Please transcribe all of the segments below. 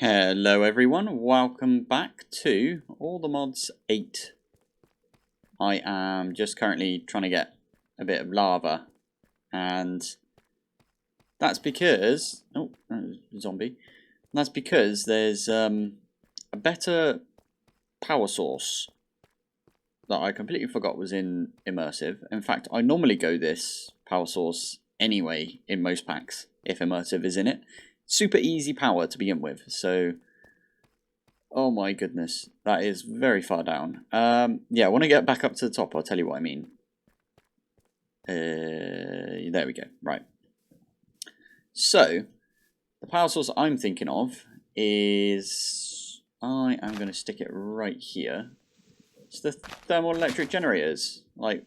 Hello everyone, welcome back to All the Mods 8. I am just currently trying to get a bit of lava, and that's because, oh, zombie, that's because there's a better power source that I completely forgot was in Immersive. In fact, I normally go this power source anyway in most packs if Immersive is in it. Super easy power to begin with, so oh my goodness, that is very far down. Yeah, I want to get back up to the top, I'll tell you what I mean. There we go, right. So, the power source I'm thinking of is, I am going to stick it right here. It's the thermal electric generators. Like,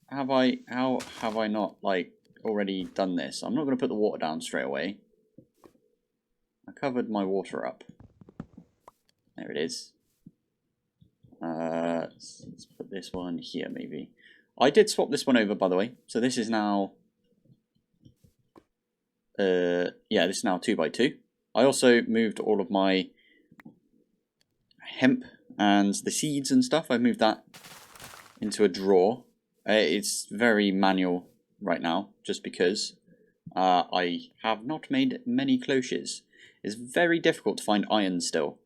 how have I not, like, already done this? I'm not going to put the water down straight away. I covered my water up. There it is. Let's put this one here, maybe. I did swap this one over, by the way. So this is now... yeah, this is now 2x2. I also moved all of my hemp and the seeds and stuff. I moved that into a drawer. It's very manual right now, just because I have not made many cloches. It's very difficult to find iron still.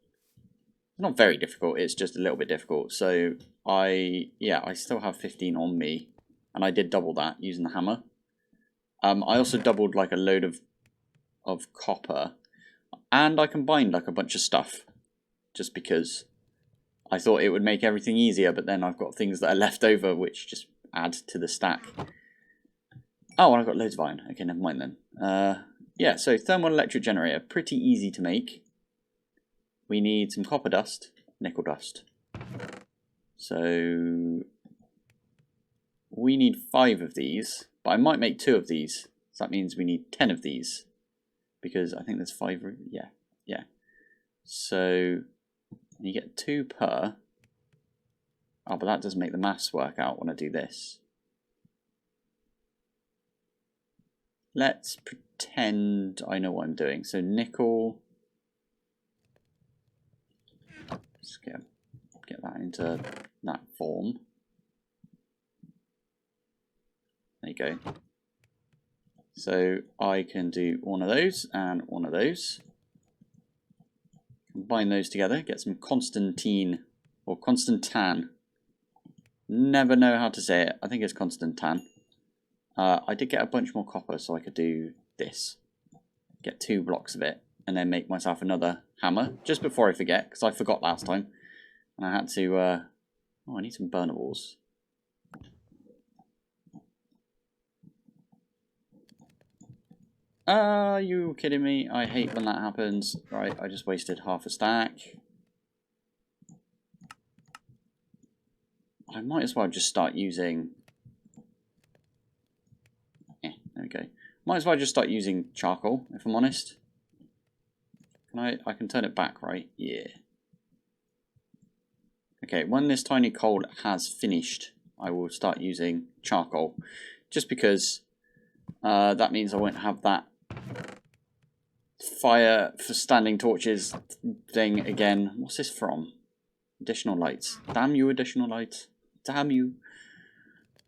Not very difficult, it's just a little bit difficult. So I still have 15 on me, and I did double that using the hammer. I also doubled like a load of copper, and I combined like a bunch of stuff, just because I thought it would make everything easier, but then I've got things that are left over which just add to the stack. Oh, and I've got loads of iron. Okay, never mind then. Yeah, so thermal electric generator, pretty easy to make. We need some copper dust, nickel dust. So we need 5 of these, but I might make 2 of these. So that means we need 10 of these, because I think there's 5. Yeah. So you get 2 per. Oh, but that doesn't make the maths work out when I do this. Let's pretend I know what I'm doing. So nickel. Let's get that into that form. There you go. So I can do one of those and one of those. Combine those together, get some Constantine or Constantan. Never know how to say it. I think it's Constantan. I did get a bunch more copper, so I could do this. Get 2 blocks of it, and then make myself another hammer, just before I forget, because I forgot last time. And I had to, oh, I need some burnables. Are you kidding me? I hate when that happens. Right, I just wasted half a stack. I might as well just start using... there we go. Might as well just start using charcoal, if I'm honest. I can turn it back, right? Yeah. Okay, when this tiny coal has finished, I will start using charcoal. Just because that means I won't have that fire for standing torches thing again. What's this from? Additional lights. Damn you, additional lights. Damn you.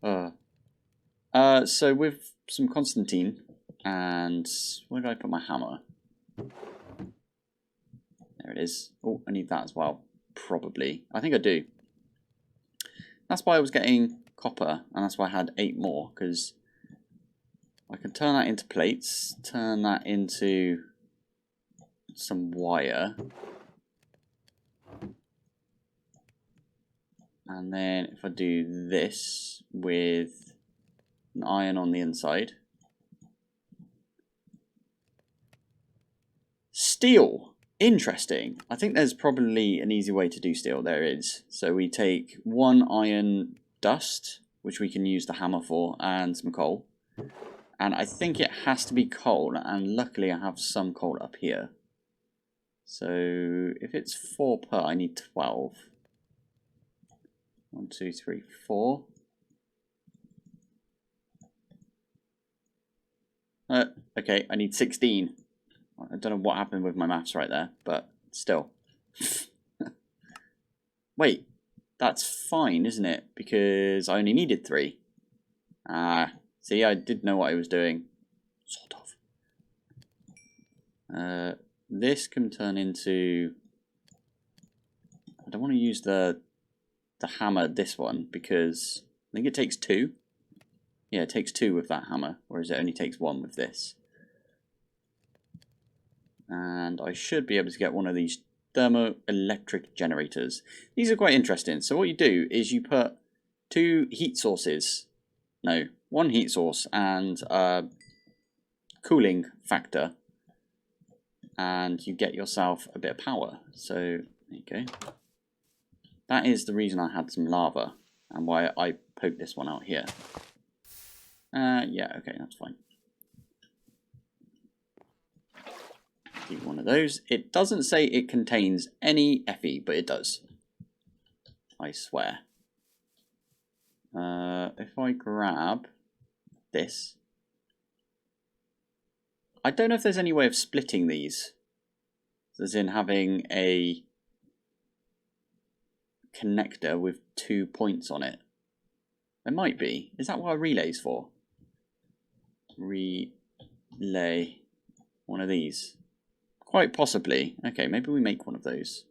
So with some Constantine, and where did I put my hammer? There it is. Oh, I need that as well. Probably. I think I do. That's why I was getting copper, and that's why I had 8 more, because I can turn that into plates, turn that into some wire, and then if I do this with an iron on the inside. Steel! Interesting. I think there's probably an easy way to do steel. There is. So we take 1 iron dust, which we can use the hammer for, and some coal. And I think it has to be coal, and luckily I have some coal up here. So if it's 4 per, I need 12. 1, 2, 3, 4. Okay, I need 16. I don't know what happened with my maths right there, but still. Wait, that's fine, isn't it? Because I only needed 3. See, I did know what I was doing. Sort of. This can turn into... I don't want to use the hammer, this one, because I think it takes 2. Yeah, it takes 2 with that hammer, whereas it only takes 1 with this. And I should be able to get one of these thermoelectric generators. These are quite interesting. So what you do is you put 2 heat sources, no, 1 heat source and a cooling factor, and you get yourself a bit of power. So there you go. That is the reason I had some lava and why I poked this one out here. Yeah, okay, that's fine. Do one of those. It doesn't say it contains any Fe, but it does. I swear. If I grab this, I don't know if there's any way of splitting these, as in having a connector with 2 points on it. There might be. Is that what a relay's for? Relay. One of these. Quite possibly. Okay, maybe we make one of those.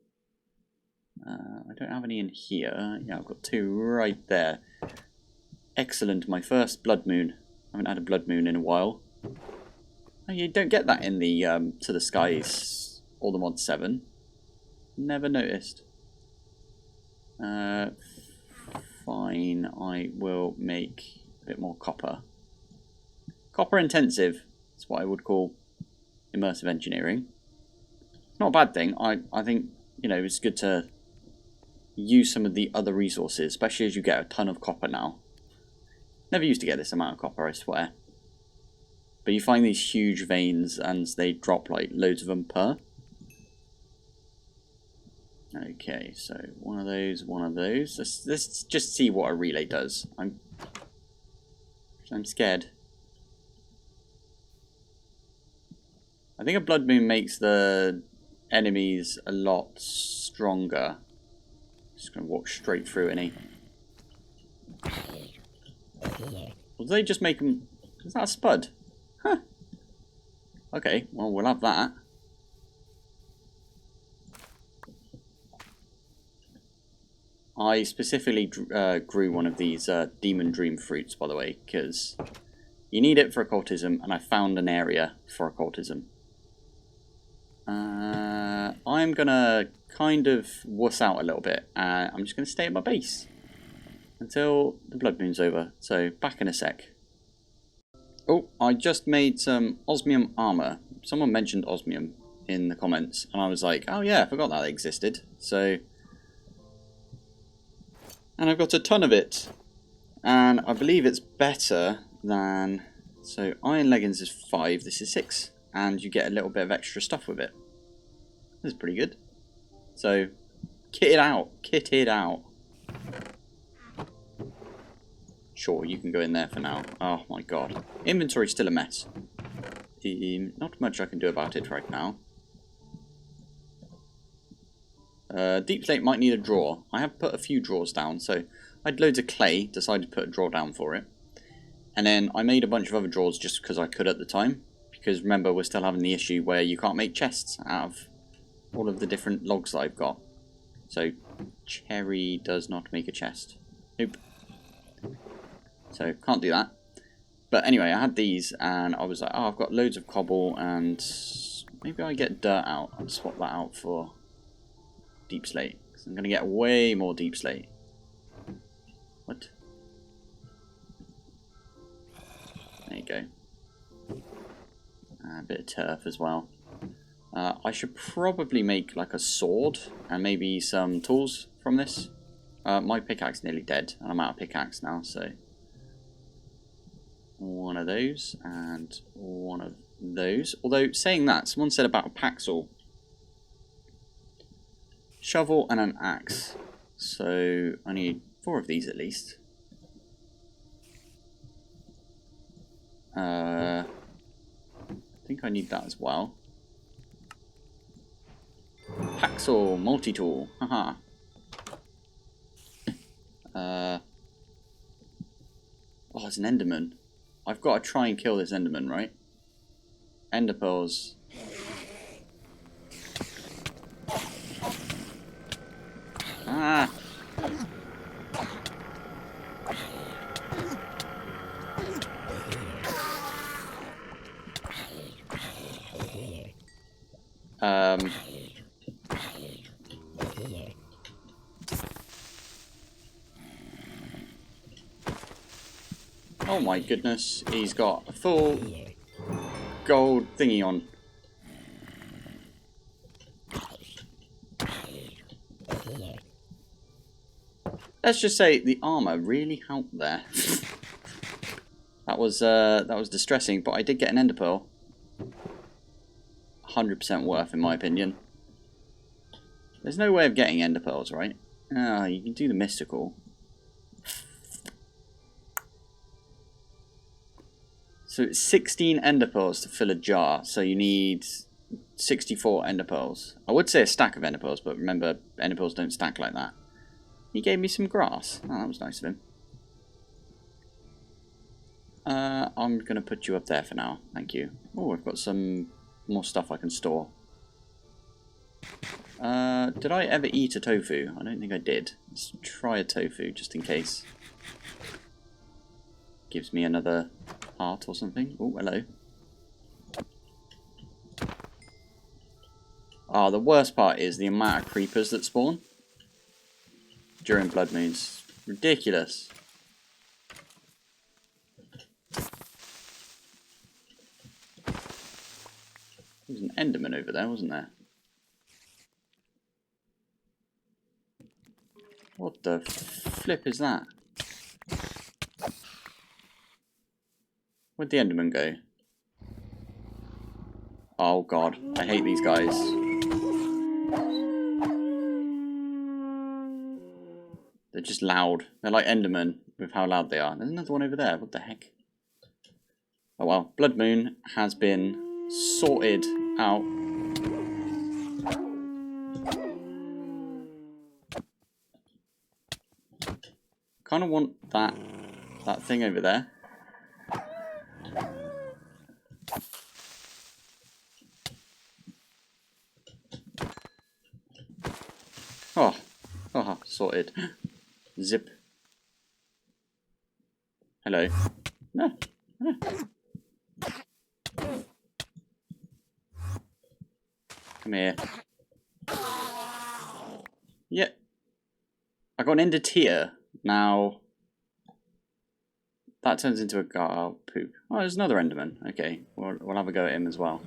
I don't have any in here. Yeah, I've got 2 right there. Excellent. My first blood moon. I haven't had a blood moon in a while. Oh, you don't get that in the To the Skies or the Mod 7. Never noticed. Fine. I will make a bit more copper. Copper intensive. That's what I would call immersive engineering. It's not a bad thing. I think, you know, it's good to use some of the other resources, especially as you get a ton of copper now. Never used to get this amount of copper, I swear. But you find these huge veins and they drop like loads of them per. Okay, so one of those, one of those. Let's just see what a relay does. I'm scared. I think a blood moon makes the enemies a lot stronger. Just gonna walk straight through any. Or do they just make them? Is that a spud? Huh. Okay, well we'll have that. I specifically grew one of these demon dream fruits, by the way, because you need it for occultism, and I found an area for occultism. I'm gonna kind of wuss out a little bit, and I'm just gonna stay at my base until the blood moon's over. So back in a sec. Oh, I just made some osmium armor. Someone mentioned osmium in the comments, and I was like, oh yeah, I forgot that existed. So, and I've got a ton of it, and I believe it's better than. So iron leggings is 5. This is 6. And you get a little bit of extra stuff with it. This is pretty good. So, kit it out. Kit it out. Sure, you can go in there for now. Oh my god. Inventory's still a mess. Not much I can do about it right now. Deep slate might need a drawer. I have put a few drawers down, so I had loads of clay, decided to put a drawer down for it. And then I made a bunch of other drawers just because I could at the time. Because remember, we're still having the issue where you can't make chests out of all of the different logs that I've got. So, cherry does not make a chest. Nope. So, can't do that. But anyway, I had these, and I was like, oh, I've got loads of cobble, and maybe I get dirt out and swap that out for deep slate. Because I'm going to get way more deep slate. What? There you go. A bit of turf as well. I should probably make like a sword and maybe some tools from this. My pickaxe is nearly dead and I'm out of pickaxe now, so one of those and one of those. Although saying that, someone said about a paxel. Shovel and an axe. So I need 4 of these at least. I think I need that as well. Axle, multi-tool. Haha. Oh, it's an Enderman. I've got to try and kill this Enderman, right? Ender pearls. Ah. Oh my goodness, he's got a full gold thingy on. Let's just say the armor really helped there. That was distressing, but I did get an ender pearl. 100% worth, in my opinion. There's no way of getting ender pearls, right? Ah, you can do the mystical. So it's 16 ender pearls to fill a jar, so you need 64 ender pearls. I would say a stack of ender pearls, but remember, ender pearls don't stack like that. He gave me some grass. Oh, that was nice of him. I'm going to put you up there for now. Thank you. Oh, I've got some more stuff I can store. Did I ever eat a tofu? I don't think I did. Let's try a tofu, just in case. Gives me another heart or something. Oh, hello. Ah, the worst part is the amount of creepers that spawn during blood moons. Ridiculous. There was an Enderman over there, wasn't there? What the flip is that? Where'd the Enderman go? Oh god, I hate these guys. They're just loud. They're like Endermen with how loud they are. There's another one over there. What the heck? Oh well, Blood Moon has been sorted out. Kind of want that thing over there. Oh, sorted. Zip. Hello. No. No. Come here. Yeah. I got an ender tear. Now, that turns into a poop. Oh, there's another Enderman. Okay, we'll have a go at him as well.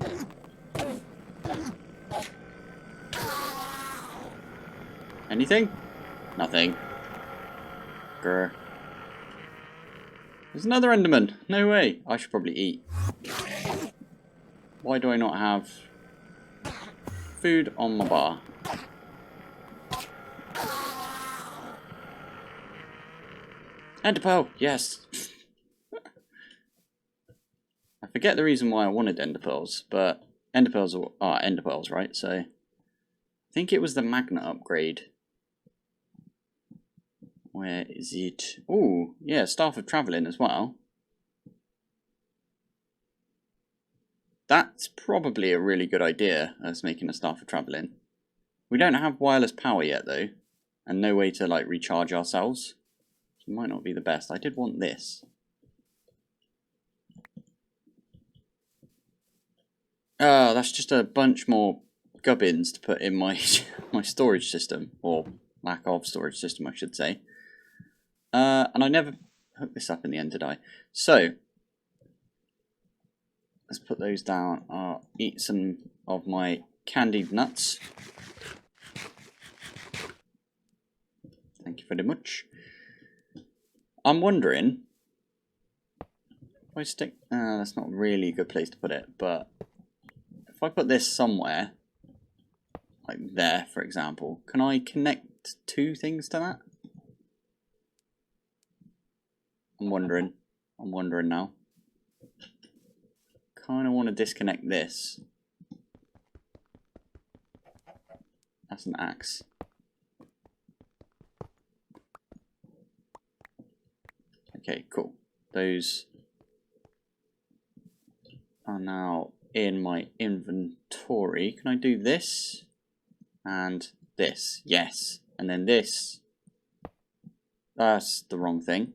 Anything? Nothing. Grr. There's another Enderman. No way. I should probably eat. Why do I not have food on my bar? Ender pearl, yes. I forget the reason why I wanted ender pearls, but ender pearls are ender pearls, right? So I think it was the magnet upgrade. Where is it? Oh, yeah, Staff of Travelling as well. That's probably a really good idea, as making a Staff of Travelling. We don't have wireless power yet, though, and no way to, like, recharge ourselves. So it might not be the best. I did want this. Oh, that's just a bunch more gubbins to put in my my storage system, or lack of storage system, I should say. And I never hooked this up in the end, did I? So, let's put those down. I'll eat some of my candied nuts. Thank you very much. I'm wondering if I stick... that's not really a good place to put it, but if I put this somewhere, like there, for example, can I connect two things to that? I'm wondering now. Kind of want to disconnect this. That's an axe. Okay, cool. Those are now in my inventory. Can I do this? And this. Yes. And then this. That's the wrong thing.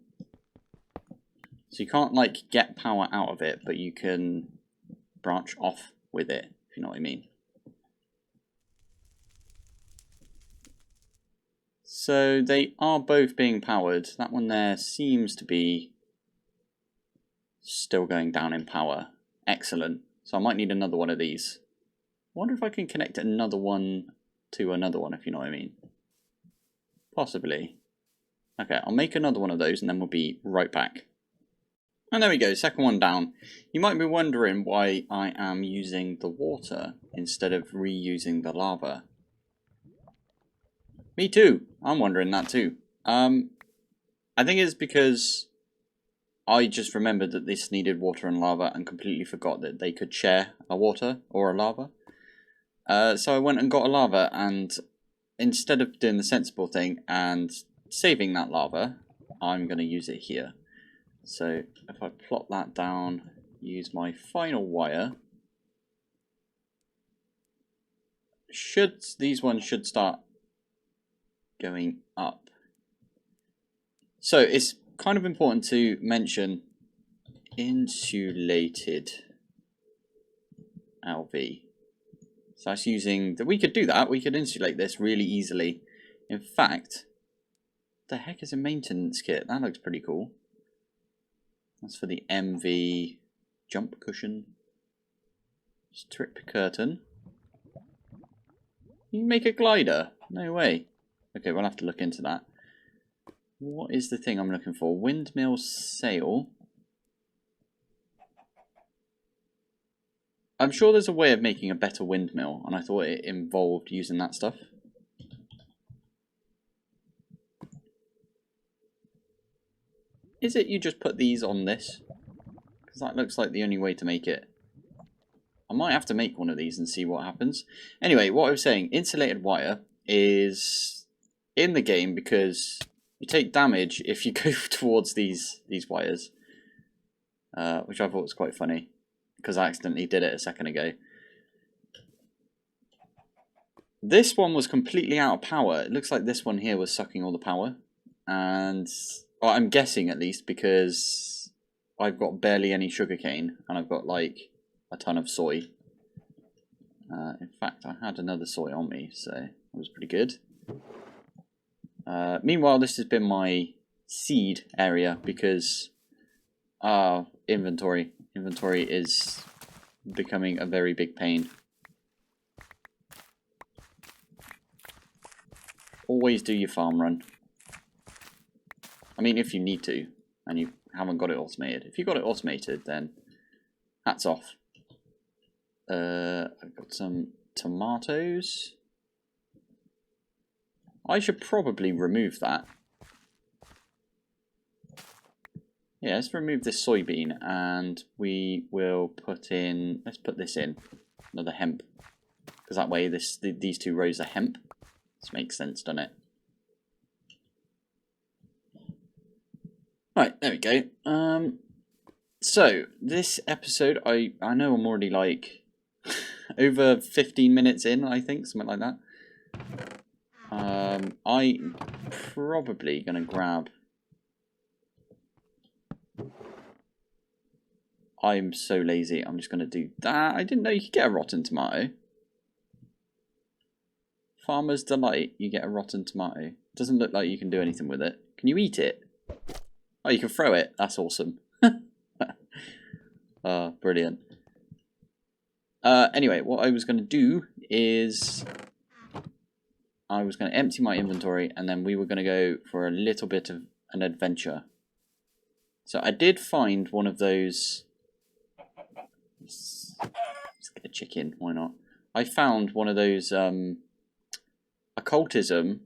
So you can't, like, get power out of it, but you can branch off with it, if you know what I mean. So they are both being powered. That one there seems to be still going down in power. Excellent. So I might need another one of these. I wonder if I can connect another one to another one, if you know what I mean. Possibly. Okay, I'll make another one of those and then we'll be right back. And there we go, second one down. You might be wondering why I am using the water instead of reusing the lava. Me too. I'm wondering that too. I think it's because I just remembered that this needed water and lava and completely forgot that they could share a water or a lava. So I went and got a lava, and instead of doing the sensible thing and saving that lava, I'm going to use it here. So if I plot that down, use my final wire, these ones should start going up. So it's kind of important to mention insulated LV. So that's using we could do that. We could insulate this really easily. In fact, the heck is a maintenance kit? That looks pretty cool. That's for the MV jump cushion. Strip curtain. You can make a glider. No way. Okay, we'll have to look into that. What is the thing I'm looking for? Windmill sail. I'm sure there's a way of making a better windmill, and I thought it involved using that stuff. Is it you just put these on this? Because that looks like the only way to make it. I might have to make one of these and see what happens. Anyway, what I was saying, insulated wire is in the game because you take damage if you go towards these wires, which I thought was quite funny because I accidentally did it a second ago. This one was completely out of power. It looks like this one here was sucking all the power, and well, I'm guessing at least because I've got barely any sugarcane and I've got like a ton of soy. In fact, I had another soy on me, so that was pretty good. Meanwhile, this has been my seed area because inventory is becoming a very big pain. Always do your farm run. I mean, if you need to and you haven't got it automated. If you got it automated, then hats off. I've got some tomatoes. I should probably remove that. Yeah, let's remove this soybean and we will put in, let's put this in, another hemp. Because that way these two rows are hemp. This makes sense, doesn't it? Right, there we go. So, this episode, I know I'm already like over 15 minutes in, I think, something like that. I'm probably going to grab... I'm so lazy, I'm just going to do that. I didn't know you could get a rotten tomato. Farmer's Delight, you get a rotten tomato. Doesn't look like you can do anything with it. Can you eat it? Oh, you can throw it. That's awesome. Brilliant. Anyway, what I was going to do is I was going to empty my inventory and then we were going to go for a little bit of an adventure. So I did find one of those... Let's get a chicken, why not? I found one of those occultism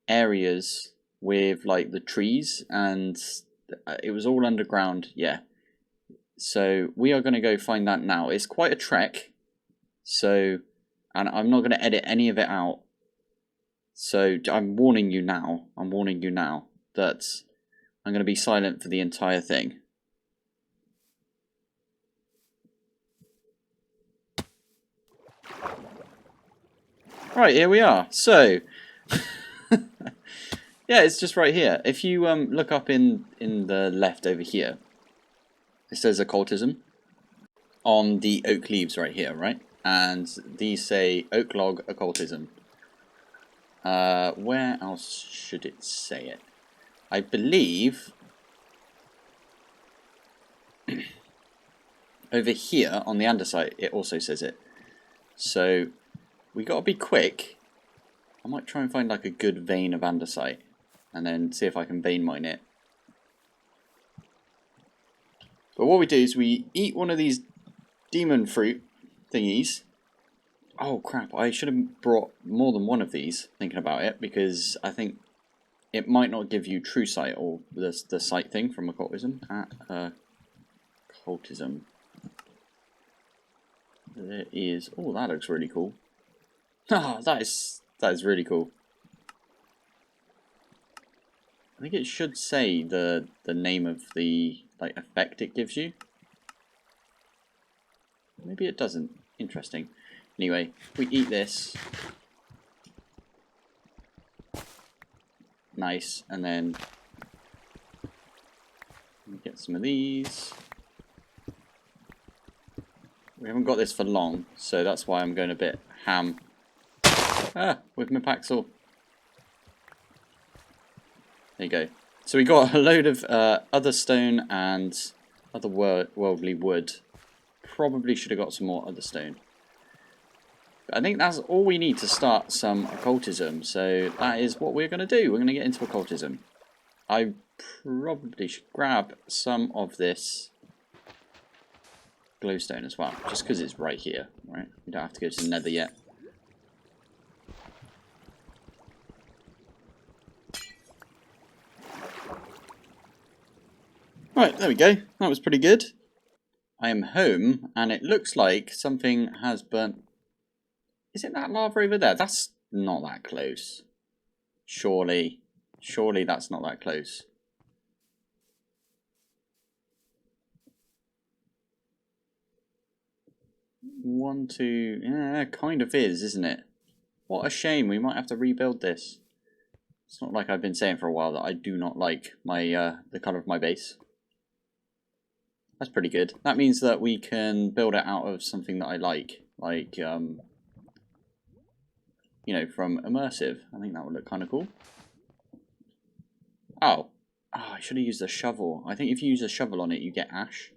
areas with like the trees, and it was all underground. Yeah, so we are going to go find that now. It's quite a trek, so, and I'm not going to edit any of it out So I'm warning you now. I'm warning you now that I'm going to be silent for the entire thing. Right, here we are. So, yeah, it's just right here. If you look up in the left over here, it says Occultism on the oak leaves right here, right? And these say Oak Log Occultism. Where else should it say it? I believe over here on the andesite it also says it. So we gotta be quick. I might try and find like a good vein of andesite and then see if I can vein mine it. But what we do is we eat one of these demon fruit thingies. Oh crap, I should have brought more than one of these, thinking about it, because I think it might not give you true sight or the sight thing from occultism. Occultism. There is. Oh, that looks really cool. Ah, that is really cool. I think it should say the name of the like effect it gives you. Maybe it doesn't. Interesting. Anyway, we eat this. Nice, and then get some of these. We haven't got this for long, so that's why I'm going a bit ham. With my paxel. There you go. So we got a load of other stone and other worldly wood. Probably should have got some more other stone. But I think that's all we need to start some occultism. So that is what we're going to do. We're going to get into occultism. I probably should grab some of this glowstone as well, just because it's right here, right? We don't have to go to the nether yet. Right, there we go. That was pretty good. I am home, and it looks like something has burnt. Is it that lava over there? That's not that close. Surely that's not that close. One, two, yeah, kind of is, isn't it? What a shame, we might have to rebuild this. It's not like I've been saying for a while that I do not like my the colour of my base. That's pretty good. That means that we can build it out of something that I like you know, from Immersive. I think that would look kind of cool. Oh, I should have used a shovel. I think if you use a shovel on it, you get ash.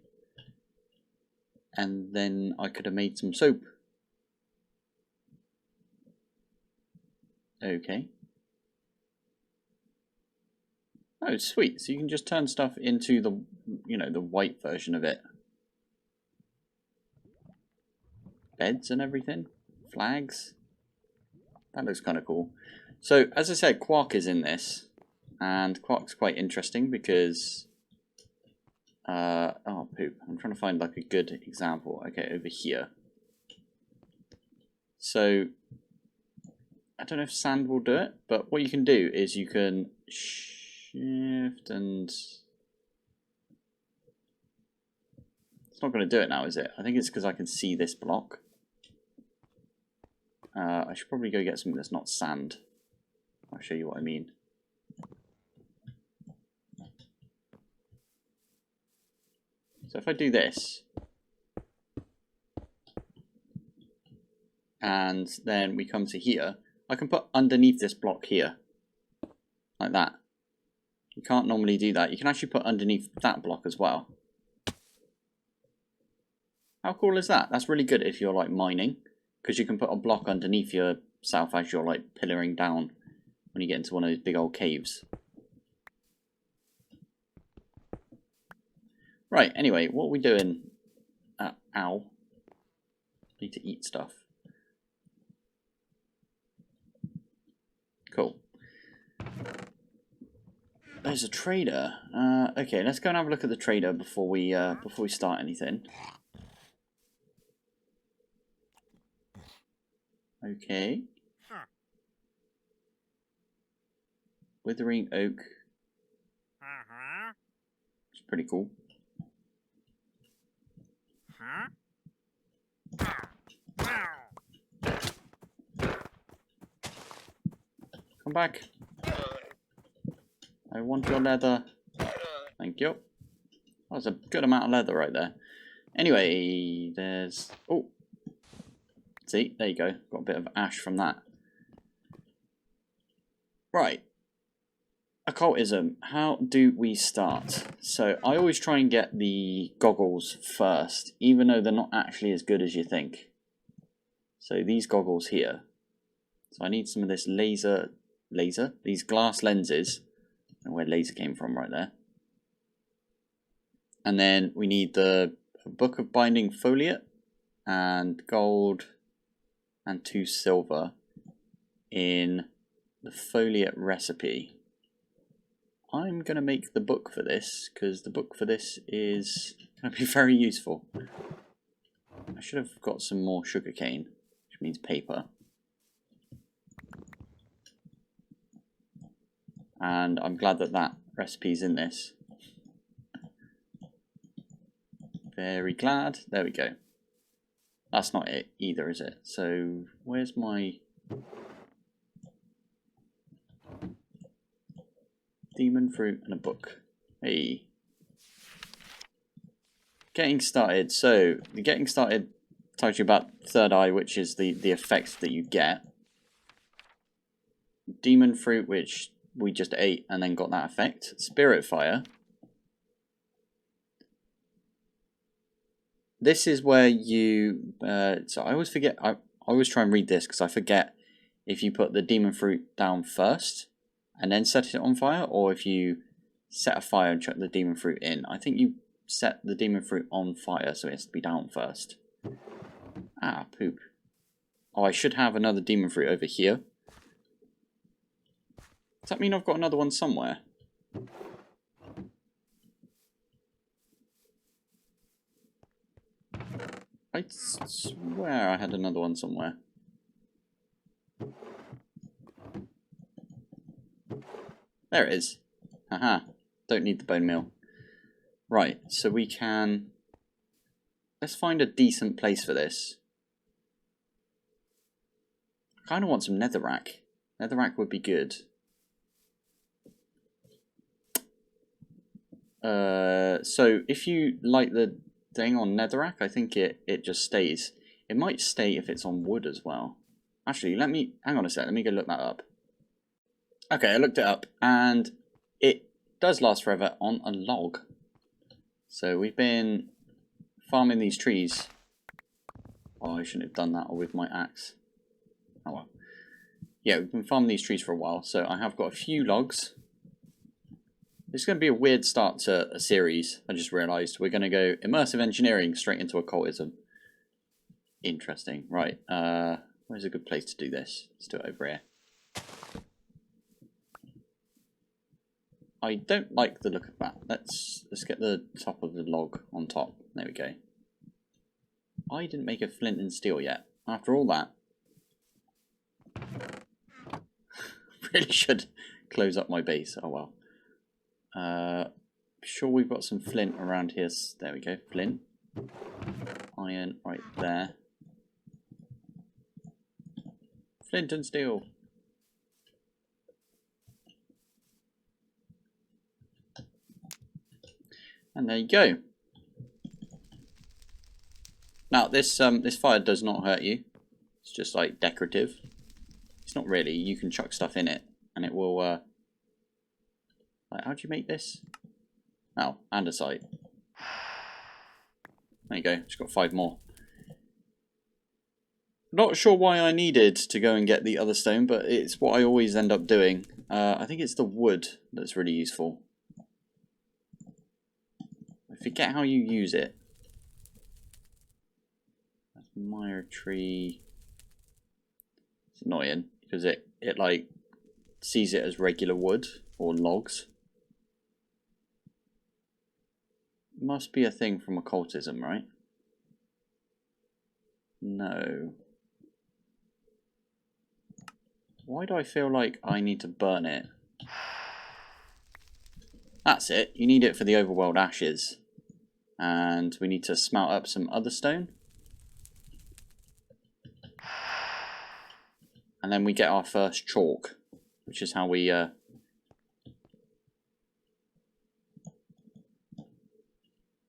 And then I could have made some soap. Okay. Oh, sweet. So you can just turn stuff into the, you know, the white version of it. Beds and everything. Flags. That looks kind of cool. So, as I said, quark is in this. And quark's quite interesting because... oh, poop. I'm trying to find like a good example. Okay, over here. So, I don't know if sand will do it, but what you can do is you can shift and... It's not going to do it now, is it? I think it's because I can see this block. I should probably go get something that's not sand. I'll show you what I mean. So if I do this, and then we come to here, I can put underneath this block here, like that. You can't normally do that. You can actually put underneath that block as well. How cool is that? That's really good if you're like mining, because you can put a block underneath yourself as you're like pillaring down when you get into one of those big old caves. Right, anyway, what are we doing? Ow. Need to eat stuff. Cool. There's a trader. Okay, let's go and have a look at the trader before we start anything. Okay. Withering oak. It's pretty cool. Come back. I want your leather. Thank you. That was a good amount of leather right there. Anyway, there's... Oh. See, there you go. Got a bit of ash from that. Right. Occultism. How do we start? So, I always try and get the goggles first, even though they're not actually as good as you think. So, these goggles here. So, I need some of this laser... These glass lenses. I don't know where laser came from right there. And then we need the Book of Binding Foliate and gold and 2 silver in the foliate recipe. I'm going to make the book for this because the book for this is going to be very useful. I should have got some more sugarcane, which means paper. And I'm glad that that recipe's in this. Very glad. There we go. That's not it either, is it? So, where's my... demon fruit and a book. Hey. Getting started. So, the getting started tells you about third eye, which is the effect that you get. Demon fruit, which we just ate and then got that effect. Spirit fire. This is where you... so I always forget... I always try and read this because I forget if you put the demon fruit down first and then set it on fire, or if you set a fire and chuck the demon fruit in. I think you set the demon fruit on fire, so it has to be down first. Ah, poop. Oh, I should have another demon fruit over here. Does that mean I've got another one somewhere? I swear I had another one somewhere. There it is. Haha. Don't need the bone meal. Right, so we can... Let's find a decent place for this. I kind of want some netherrack. Netherrack would be good. So if you light the thing on netherrack, I think it just stays. It might stay if it's on wood as well. Actually, hang on a sec, let me go look that up. Okay, I looked it up, and it does last forever on a log. So we've been farming these trees. Oh, I shouldn't have done that with my axe. Oh well. Yeah, we've been farming these trees for a while, so I have got a few logs. This is going to be a weird start to a series, I just realised. We're going to go immersive engineering straight into occultism. Interesting. Right, where's a good place to do this? Let's do it over here. I don't like the look of that. Let's get the top of the log on top. There we go. I didn't make a flint and steel yet. After all that. Really should close up my base. Oh well. Sure we've got some flint around here. There we go, flint. Iron right there. Flint and steel. And there you go. Now this fire does not hurt you. It's just like decorative. It's not really. You can chuck stuff in it and it will like, how do you make this? Oh, andesite. There you go, just got 5 more. Not sure why I needed to go and get the other stone, but it's what I always end up doing. I think it's the wood that's really useful. I forget how you use it. That's mire tree. It's annoying because it like sees it as regular wood or logs. Must be a thing from occultism, right? No. Why do I feel like I need to burn it? That's it. You need it for the overworld ashes. And we need to smelt up some other stone. And then we get our first chalk, which is how we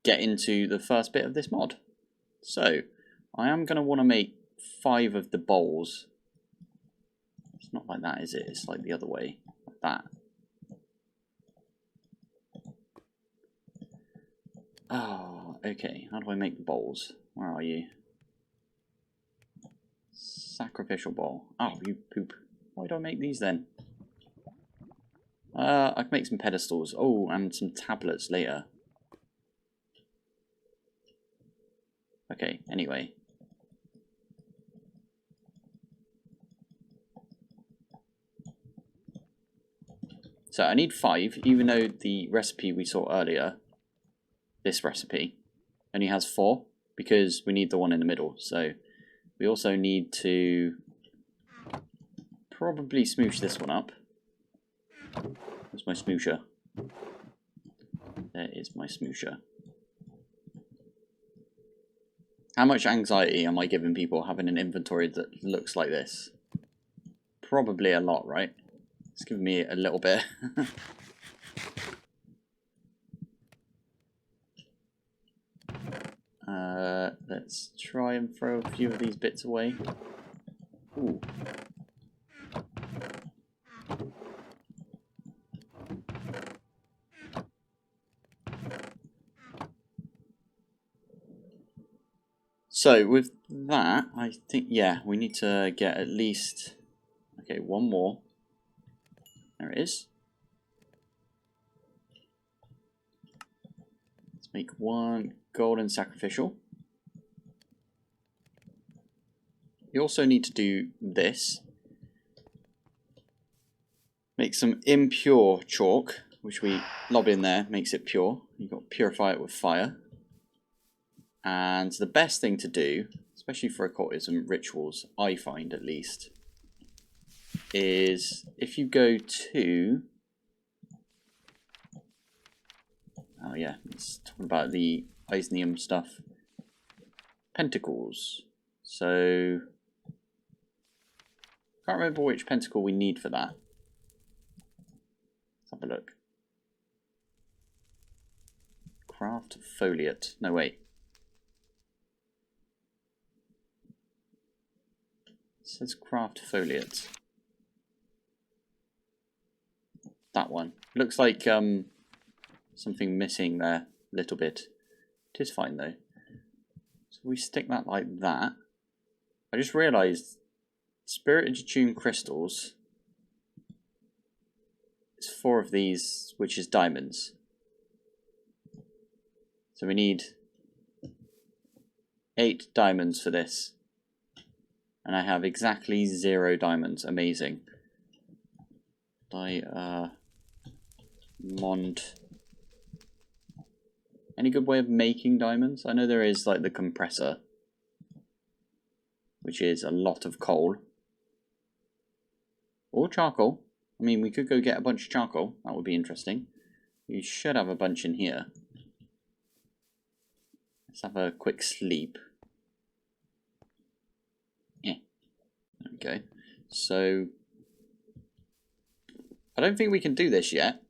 get into the first bit of this mod. So, I am going to want to make 5 of the bowls. It's not like that, is it? It's like the other way, like that. Oh, okay. How do I make the bowls? Where are you? Sacrificial bowl. Oh, you poop. Why do I make these then? I can make some pedestals. Oh, and some tablets later. Okay, anyway. So I need 5, even though the recipe we saw earlier, this recipe, only has 4, because we need the one in the middle. So we also need to probably smoosh this one up. Where's my smoosher? There is my smoosher. How much anxiety am I giving people having an inventory that looks like this? Probably a lot, right? It's giving me a little bit. Let's try and throw a few of these bits away. Ooh. So with that, I think, yeah, we need to get at least, okay, 1 more. There it is. Let's make 1 golden sacrificial. You also need to do this. Make some impure chalk, which we lob in there, makes it pure. You've got to purify it with fire. And the best thing to do, especially for occultism rituals, I find at least, is if you go to... Oh yeah, it's talking about the Isnium stuff. Pentacles. So... Can't remember which pentacle we need for that. Let's have a look. Craft foliate. No, wait. It says craft foliate. That one. Looks like something missing there a little bit. It is fine though. So we stick that like that. I just realised Spirited Attune crystals is 4 of these, which is diamonds. So we need 8 diamonds for this. And I have exactly 0 diamonds. Amazing. Mond. Any good way of making diamonds? I know there is like the compressor, which is a lot of coal. Or charcoal. I mean, we could go get a bunch of charcoal. That would be interesting. We should have a bunch in here. Let's have a quick sleep. Yeah. There we go. So, I don't think we can do this yet.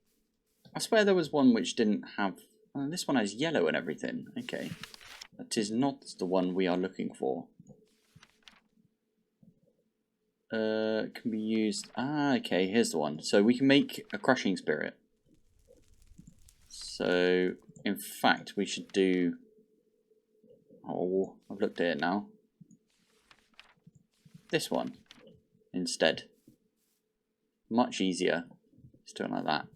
I swear there was one which didn't have... Oh, this one has yellow and everything. Okay. That is not the one we are looking for. Can be used... Ah, okay, here's the one. So we can make a crushing spirit. So, in fact, we should do... Oh, I've looked at it now. This one instead. Much easier. Just do it like that.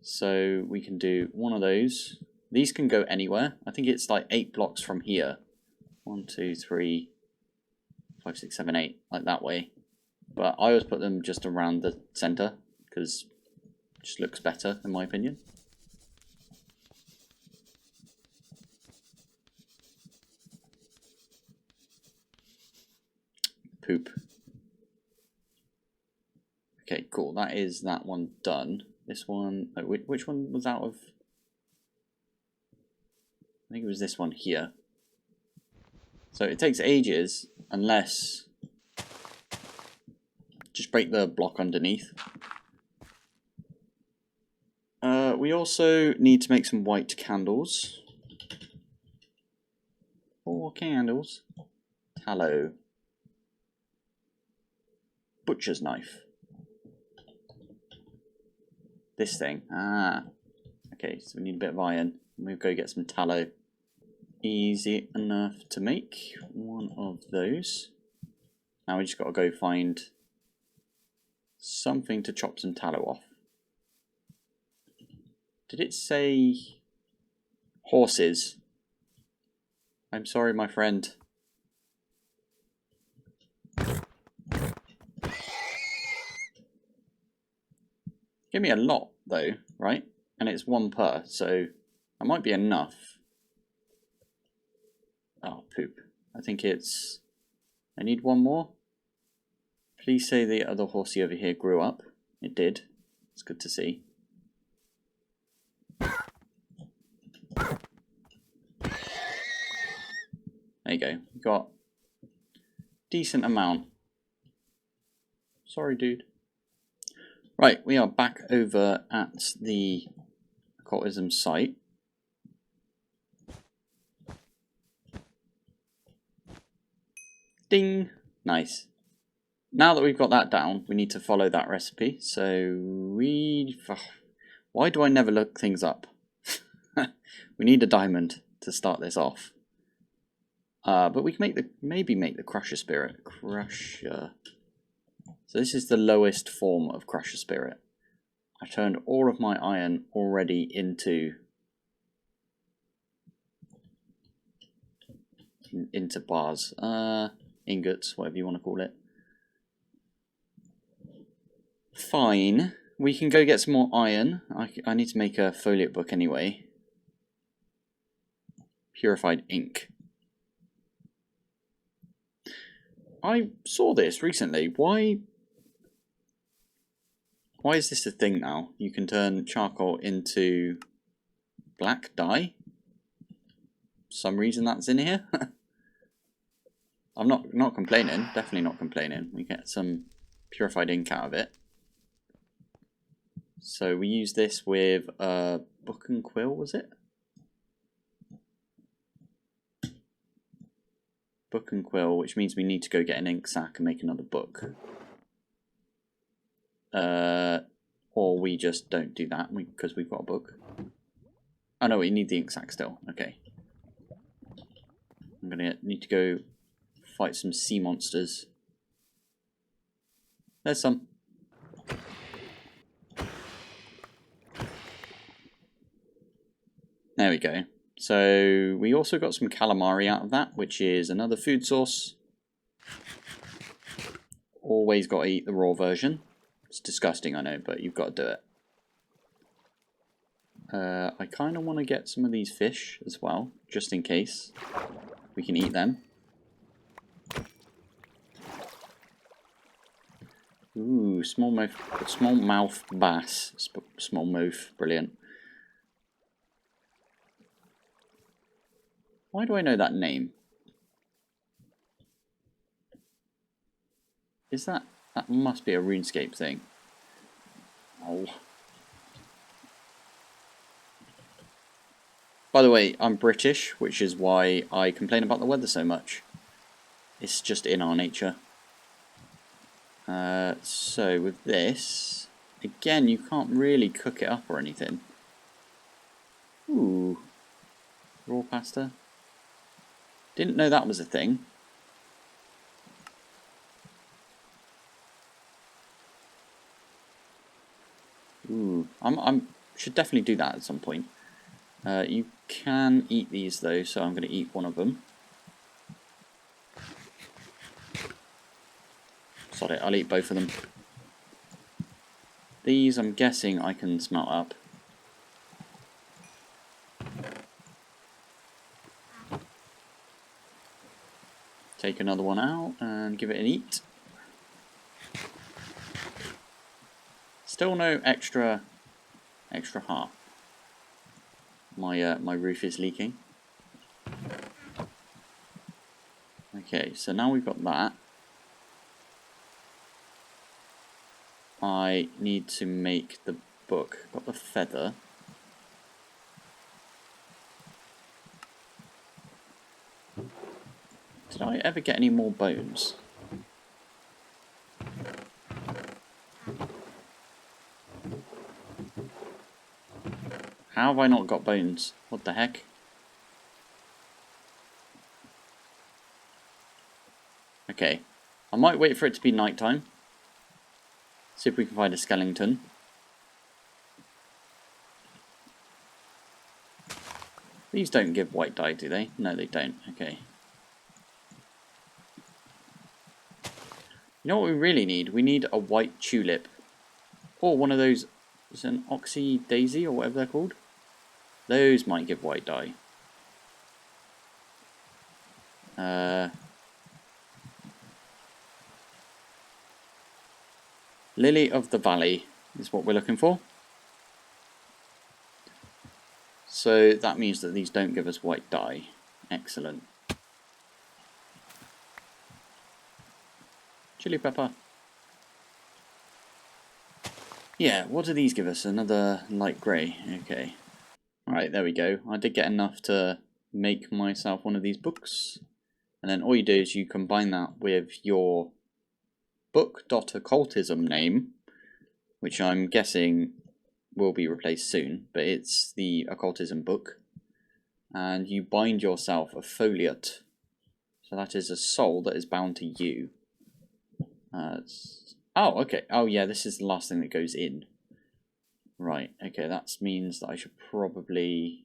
So we can do one of those. These can go anywhere. I think it's like 8 blocks from here. 1, 2, 3, 5, 6, 7, 8, like that way. But I always put them just around the center because it just looks better in my opinion. Poop. Okay, cool. That is that one done. This one, oh, which one was out of? I think it was this one here. So it takes ages unless just break the block underneath. We also need to make some white candles. 4 candles. Tallow. Butcher's knife. This thing. Ah. Okay, so we need a bit of iron. We'll go get some tallow. Easy enough to make. One of those. Now we just got to go find something to chop some tallow off. Did it say horses? I'm sorry, my friend. Give me a lot, though, right? And it's 1 per, so that might be enough. Oh, poop. I think it's... I need 1 more. Please say the other horsey over here grew up. It did. It's good to see. There you go. We got decent amount. Sorry, dude. Right, we are back over at the Occultism site. Ding! Nice. Now that we've got that down, we need to follow that recipe. So why do I never look things up? We need a diamond to start this off. But we can maybe make the Crusher Spirit. Crusher. So this is the lowest form of Crusher Spirit. I turned all of my iron already into bars. Ingots, whatever you want to call it. Fine. We can go get some more iron. I need to make a foliate book anyway. Purified ink. I saw this recently. Why is this a thing now? You can turn charcoal into black dye. For some reason that's in here. I'm not complaining. Definitely not complaining. We get some purified ink out of it. So we use this with book and quill, was it? Book and quill, which means we need to go get an ink sac and make another book. Or we just don't do that because we've got a book. Oh no, we need the ink sac still. Okay. I'm gonna need to go fight some sea monsters. There's some. There we go. So we also got some calamari out of that, which is another food source. Always got to eat the raw version. It's disgusting, I know, but you've got to do it. I kind of want to get some of these fish as well, just in case we can eat them. Ooh, smallmouth bass. Smallmouth, brilliant. Why do I know that name? Is that must be a RuneScape thing. Oh. By the way, I'm British, which is why I complain about the weather so much. It's just in our nature. So with this, again, you can't really cook it up or anything. Ooh. Raw pasta. Didn't know that was a thing. Ooh, I'm should definitely do that at some point. You can eat these though, so I'm going to eat one of them. Sod it, I'll eat both of them. These, I'm guessing I can smelt up. Take another one out and give it an eat. Still no extra heart. My roof is leaking. Okay, so now we've got that. I need to make the book. Got the feather. Did I ever get any more bones? How have I not got bones? What the heck? Okay. I might wait for it to be nighttime. See if we can find a skeleton. These don't give white dye, do they? No, they don't. Okay. You know what we really need? We need a white tulip. Or one of those... Is it an oxy daisy or whatever they're called? Those might give white dye. Lily of the Valley is what we're looking for. So that means that these don't give us white dye. Excellent. Chili pepper. Yeah, what do these give us? Another light grey. Okay. Alright, there we go. I did get enough to make myself one of these books. And then all you do is you combine that with your book.occultism name, which I'm guessing will be replaced soon, but it's the occultism book. And you bind yourself a foliate. So that is a soul that is bound to you. Oh, okay. Oh, yeah, this is the last thing that goes in. Right, okay, that means that I should probably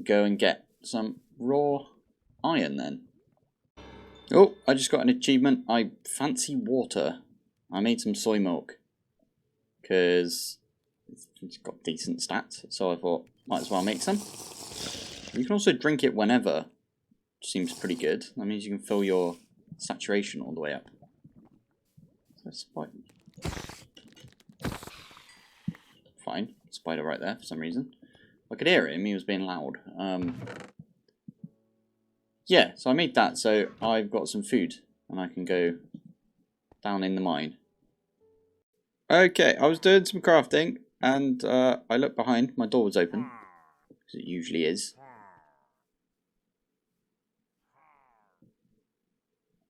go and get some raw iron then. Oh, I just got an achievement. I fancy water. I made some soy milk because it's got decent stats, so I thought might as well make some. You can also drink it whenever, which seems pretty good. That means you can fill your saturation all the way up. Fine, spider right there for some reason. I could hear him, he was being loud. Yeah, so I made that, so I've got some food and I can go down in the mine. Okay, I was doing some crafting and I looked behind, my door was open, because it usually is.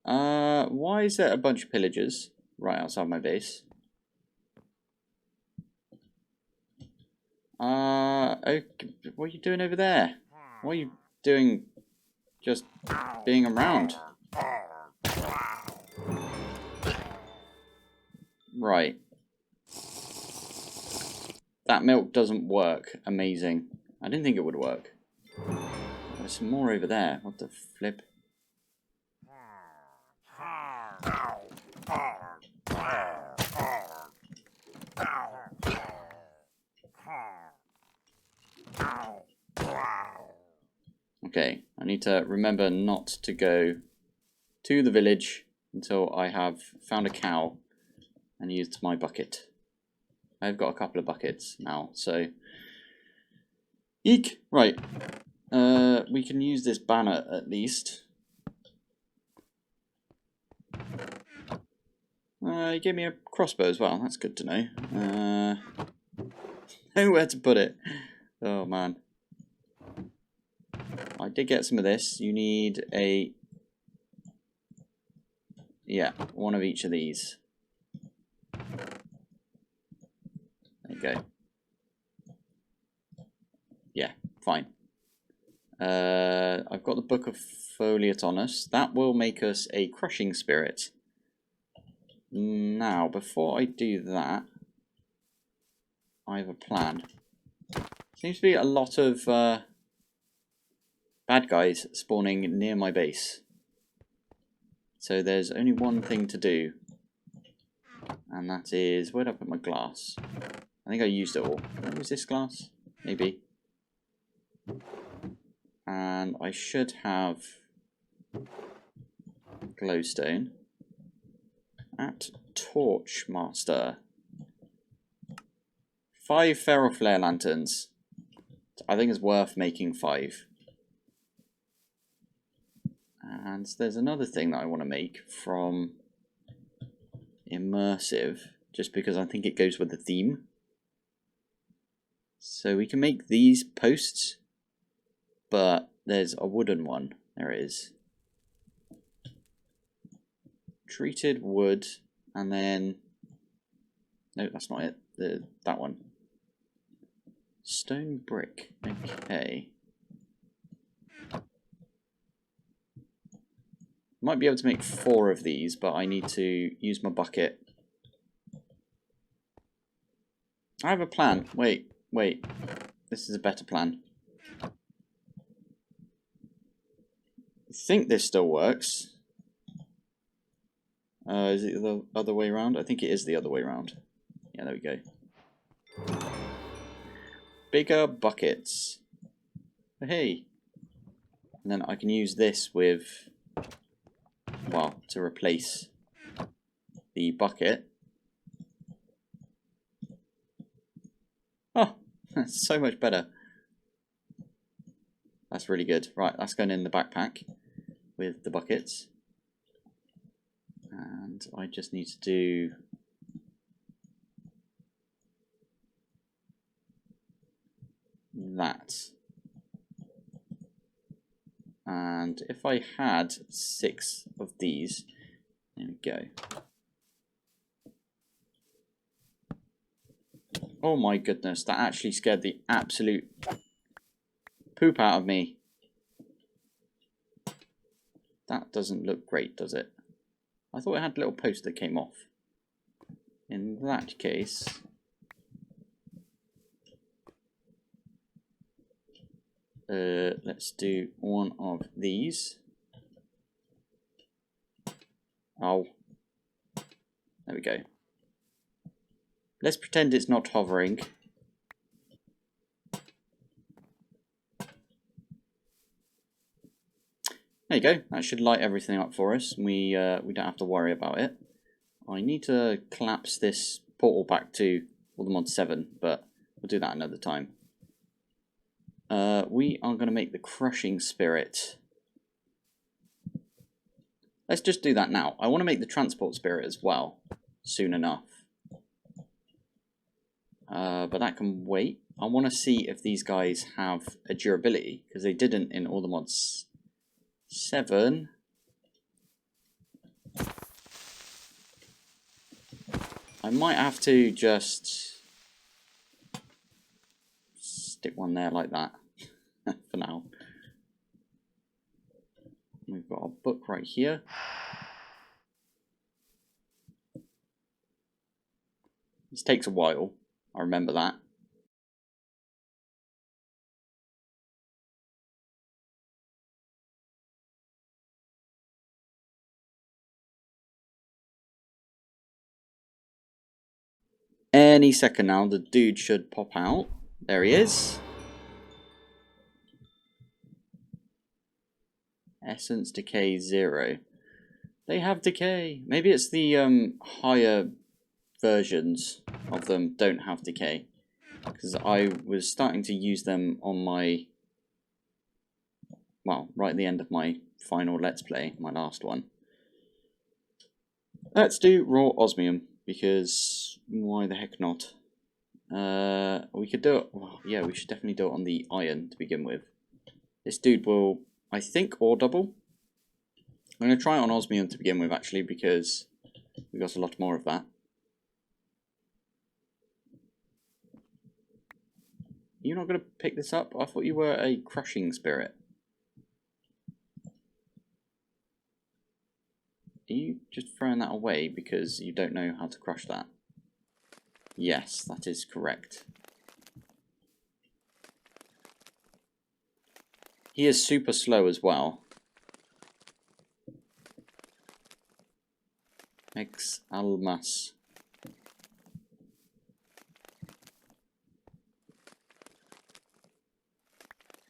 Why is there a bunch of pillagers right outside my base? Okay, what are you doing over there? What are you doing just being around? Right. That milk doesn't work. Amazing. I didn't think it would work. There's some more over there. What the flip? Okay, I need to remember not to go to the village until I have found a cow and used my bucket. I've got a couple of buckets now, so... Eek! Right. We can use this banner at least. He gave me a crossbow as well, that's good to know. Nowhere to put it. Oh man. I did get some of this. You need a... Yeah, one of each of these. There you go. Yeah, fine. I've got the Book of Foliate on us. That will make us a crushing spirit. Now, before I do that, I have a plan. Seems to be a lot of bad guys spawning near my base. So there's only one thing to do. And that is... Where'd I put my glass? I think I used it all. Can I use this glass? Maybe. And I should have glowstone. at Torchmaster. 5 feral flare lanterns. I think it's worth making 5. And there's another thing that I want to make from Immersive, just because I think it goes with the theme. So we can make these posts, but there's a wooden one. There it is. Treated wood, and then... No, that's not it. That one. Stone brick. Okay. Might be able to make 4 of these, but I need to use my bucket. I have a plan. Wait. This is a better plan. I think this still works. Is it the other way around? I think it is the other way around. Yeah, there we go. Bigger buckets. Hey. And then I can use this with... well, to replace the bucket. Oh, that's so much better. That's really good. Right, that's going in the backpack with the buckets. And I just need to do... that. And if I had 6 of these, there we go. Oh my goodness, that actually scared the absolute poop out of me. That doesn't look great, does it? I thought it had a little post that came off. In that case... let's do one of these. Oh. There we go. Let's pretend it's not hovering. There you go. That should light everything up for us. We don't have to worry about it. I need to collapse this portal back to Mod 7, but we'll do that another time. We are going to make the crushing spirit. Let's just do that now. I want to make the transport spirit as well, soon enough. But that can wait. I want to see if these guys have a durability, because they didn't in all the mods 7. I might have to just stick one there like that for now. We've got our book right here. This takes a while, I remember that. Any second now, the dude should pop out. There he is. Essence decay 0. They have decay. Maybe it's the higher versions of them don't have decay. Because I was starting to use them on my... well, right at the end of my final Let's Play, my last one. Let's do raw osmium, because why the heck not? We could do it... well, yeah, we should definitely do it on the iron to begin with. This dude will, I think, ore double. I'm going to try it on osmium to begin with, actually, because we got a lot more of that. You're not going to pick this up? I thought you were a crushing spirit. Are you just throwing that away because you don't know how to crush that? Yes, that is correct. He is super slow as well. Ex almas.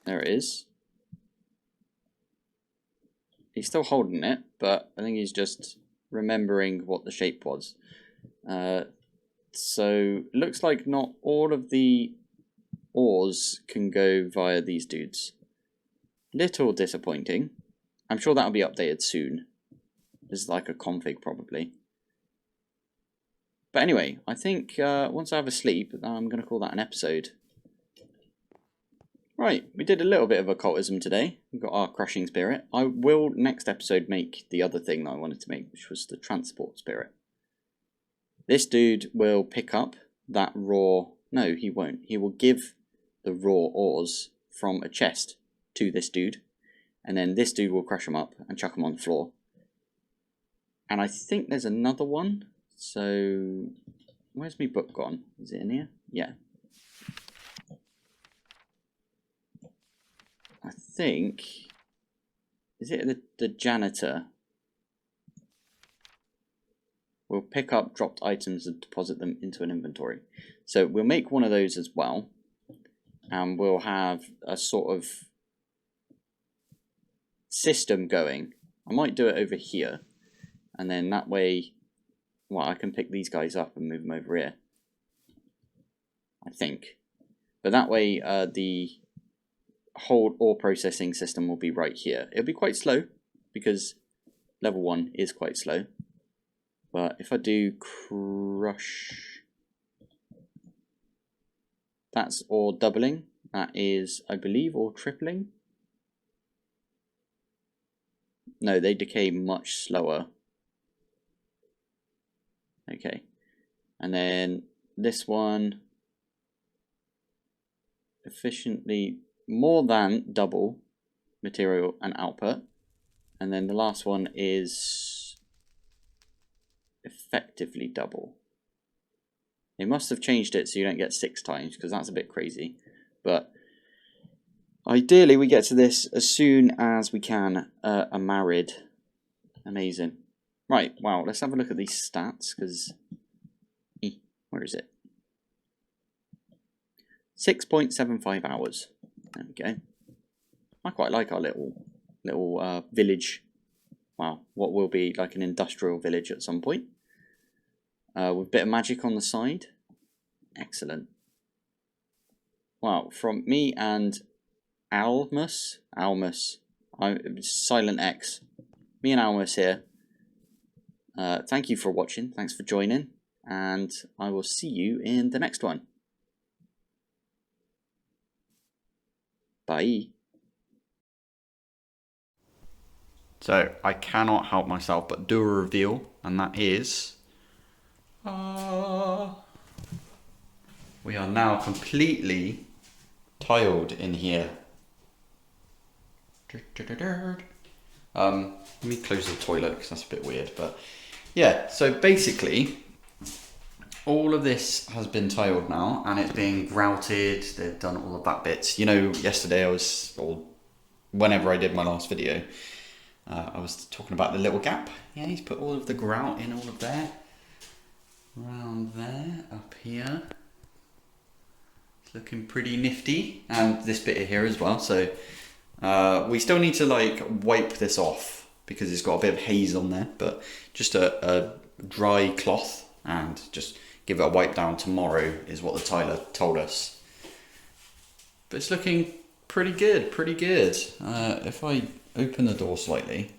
There it is. He's still holding it, but I think he's just remembering what the shape was. So looks like not all of the ores can go via these dudes. Little disappointing. I'm sure that'll be updated soon. There's like a config probably. But anyway, I think once I have a sleep, I'm going to call that an episode. Right, we did a little bit of occultism today. We've got our crushing spirit. I will next episode make the other thing that I wanted to make, which was the transport spirit. This dude will pick up that raw... No, he won't. He will give the raw ores from a chest to this dude. And then this dude will crush them up and chuck them on the floor. And I think there's another one. So, where's my book gone? Is it in here? Yeah. I think... Is it the janitor? We'll pick up dropped items and deposit them into an inventory. So we'll make one of those as well. And we'll have a sort of system going. I might do it over here. And then that way, well, I can pick these guys up and move them over here. I think. But that way, the whole ore processing system will be right here. It'll be quite slow, because level 1 is quite slow. But if I do crush, that's ore doubling. That is, I believe, ore tripling. No, they decay much slower. Okay. And then this one, efficiently more than double material and output. And then the last one is effectively double. They must have changed it so you don't get 6 times, because that's a bit crazy. But ideally we get to this as soon as we can. I'm married. Amazing. Right, wow, let's have a look at these stats, because... where is it? 6.75 hours. There we go. I quite like our little village. Wow, what will be like an industrial village at some point. With a bit of magic on the side. Excellent. Wow, from me and Almus, Silent X. Me and Almus here. Thank you for watching, thanks for joining, and I will see you in the next one. Bye. So, I cannot help myself but do a reveal, and that is... we are now completely tiled in here. Let me close the toilet because that's a bit weird, but yeah, so basically all of this has been tiled now and it's being grouted. They've done all of that bits. You know, yesterday or whenever I did my last video, I was talking about the little gap. Yeah, he's put all of the grout in all of there, around there, up here. It's looking pretty nifty, and this bit here as well. So we still need to like wipe this off because it's got a bit of haze on there, but just a dry cloth and just give it a wipe down tomorrow is what the tiler told us. But it's looking pretty good, pretty good. If I open the door slightly,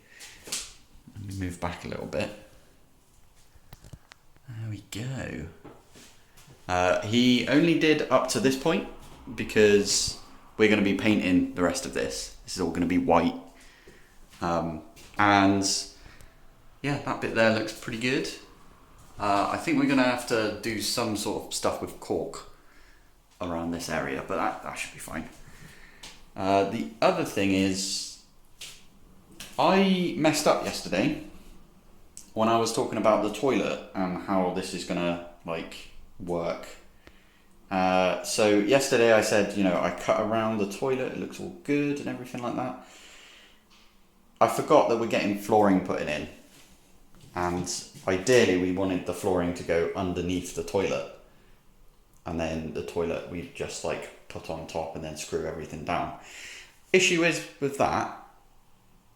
let me move back a little bit. There we go. He only did up to this point because we're going to be painting the rest of this. This is all going to be white. And yeah, that bit there looks pretty good. I think we're going to have to do some sort of stuff with cork around this area, but that should be fine. The other thing is, I messed up yesterday when I was talking about the toilet and how this is going to like work. So yesterday I said, you know, I cut around the toilet, it looks all good and everything like that. I forgot that we're getting flooring put in, and ideally we wanted the flooring to go underneath the toilet, and then the toilet we just like put on top and then screw everything down. Issue is with that,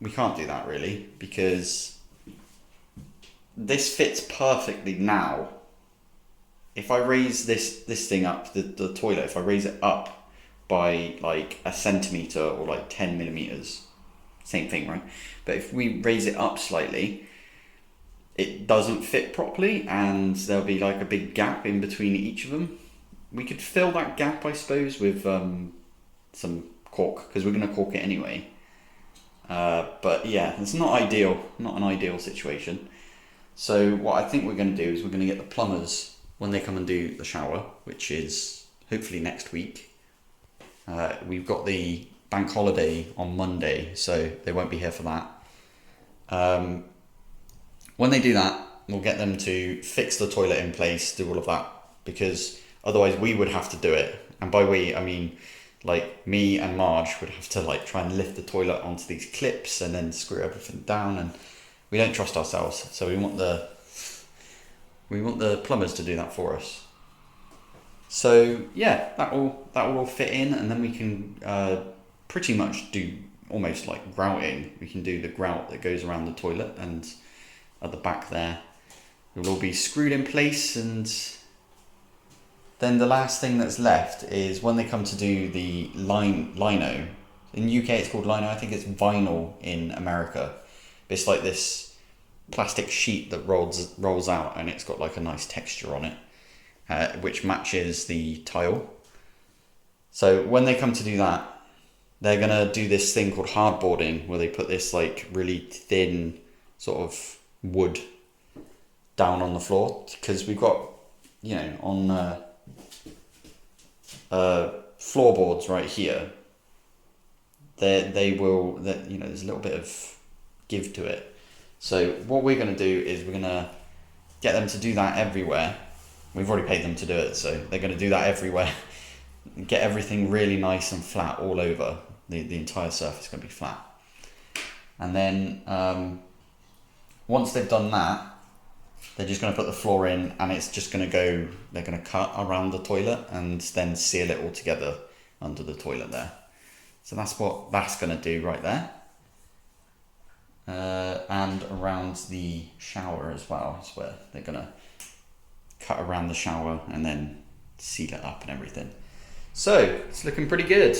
we can't do that really, because this fits perfectly now. If I raise this thing up, the toilet, if I raise it up by like a centimetre or like 10 millimetres, same thing, right? But if we raise it up slightly, it doesn't fit properly and there'll be like a big gap in between each of them. We could fill that gap, I suppose, with some cork, because we're going to cork it anyway. But yeah, it's not ideal, not an ideal situation. So what I think we're going to do is we're going to get the plumbers when they come and do the shower, which is hopefully next week. We've got the bank holiday on Monday, so they won't be here for that. When they do that, we'll get them to fix the toilet in place, do all of that, because otherwise we would have to do it. And by we, I mean like me and Marj would have to like try and lift the toilet onto these clips and then screw everything down, and we don't trust ourselves, so we want the plumbers to do that for us. So yeah, that will all fit in, and then we can pretty much do almost like grouting. We can do the grout that goes around the toilet, and at the back there it will all be screwed in place. And then the last thing that's left is when they come to do the lino. In UK it's called lino, I think it's vinyl in America. It's like this plastic sheet that rolls out, and it's got like a nice texture on it, which matches the tile. So when they come to do that, they're gonna do this thing called hardboarding, where they put this like really thin sort of wood down on the floor, because we've got, you know, on floorboards right here, they will, you know, there's a little bit of give to it. So what we're going to do is we're going to get them to do that everywhere. We've already paid them to do it, so they're going to do that everywhere. Get everything really nice and flat all over. The entire surface is going to be flat. And then once they've done that, they're just going to put the floor in, and it's just going to go, they're going to cut around the toilet and then seal it all together under the toilet there. So that's what that's going to do right there. And around the shower as well, is where they're going to cut around the shower and then seal it up and everything. So it's looking pretty good.